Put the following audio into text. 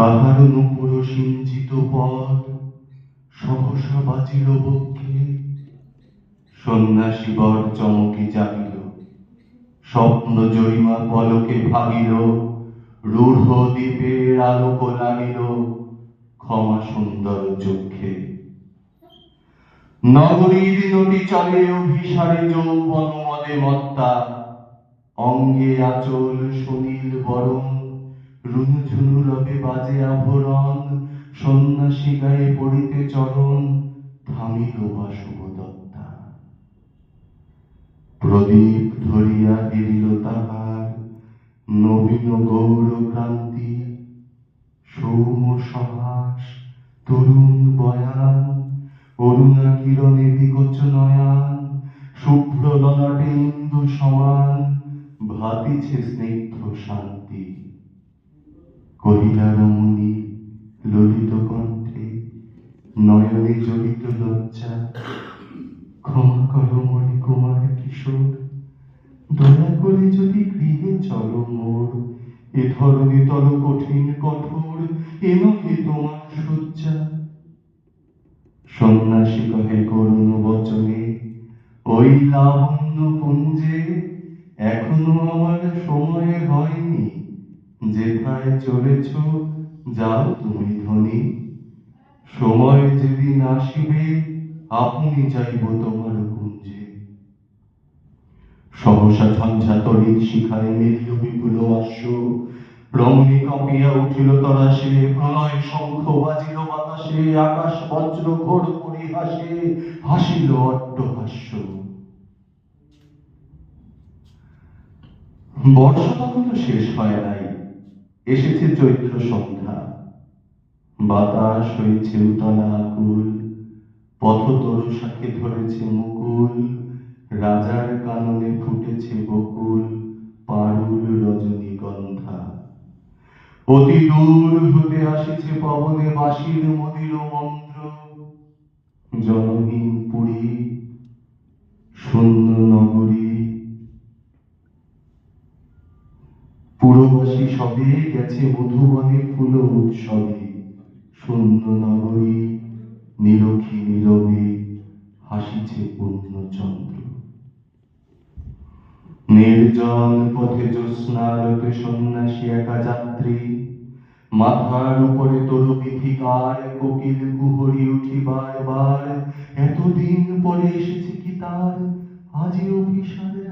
কাহার নুপুর সিঞ্চিত পথ সহসা বাজিল বক্ষে, সন্ন্যাসী বর চমকে জাগিল, স্বপ্ন জরিমা পলকে ভাগিল, রূঢ় দ্বীপের আলোক লাগিল ক্ষমা সুন্দর চক্ষে। নগরীর নদী চলে অভিসারে যৌবন মদে মত্তা, অঙ্গে আচল সুনীল বরণ, রুনুঝুনু রবে বাজে আভরণ, সন্ন্যাসী গায়ে পড়িতে চরণ, থামিল বাসুদত্তা। প্রদীপ ধরিয়া হেরিল তাহার নবীন গৌর ক্রান্তি, সৌম সহাস তরুণ বয়ান, অরুণা কিরণে বিকচ নয়ান, শুভ্র ললাটে ইন্দু সমান, ভাতিছে স্নিগ্ধ শান্তি। কহিলা রমণী ললিত কণ্ঠে, নয়নে জড়িত লজ্জা, ক্ষমা করো মরি কুমার কিশোর, দয়া করে যদি গৃহে চলো মোর, এ ধরনী তল কঠিন কঠোর, এ নহে তোমার শয্যা। সন্ন্যাসী কহে করুণ বচনে, ওই লাবণ্য পুঞ্জে এখনো আমার সময় হয়নি, যেথায় চলেছ যাও তুমি ধনী, সময় যেদিন আসিবে আপনি যাইব তোমার কুঞ্জে। সহসা ঝঞ্ঝা তড়িৎ শিখায় মেলিল বিপুল অশ্ব, রমণী কাঁপিয়া উঠিল তরাসে, প্রলয় শঙ্খ বাজিল বাতাসে, আকাশ বজ্র ঘোর পরিহাসে হাসিল অট্টহাস্য। বর্ষা তখনো শেষ হয় নাই, এসেছে চৈত্র সন্ধ্যা, বাতাস হয়েছে উতলা আকুল, পথতরু শাখে ধরেছে মুকুল, রাজার কাননে ফুটেছে বকুল, পারুল রজনীগন্ধা। অতি দূর হতে আসিছে পবনে বাঁশির মদির মন্ত্র, জনহীন পুরী শূন্য নগরী, পুরবাসী সবে গেছে মধুবনে ফুল উৎসবে, শূন্য নগরী নিরখী নীরবে হাসিছে পূর্ণচন্দ্র। নির্জন পথে জ্যোৎস্নারতে সন্ন্যাসী একা যাত্রী, মাথার উপরে তরু বিথিকার, কোকিল কুহরি উঠিবার বার, এতদিন পরে এসেছে কি তার, আজি অভিসারের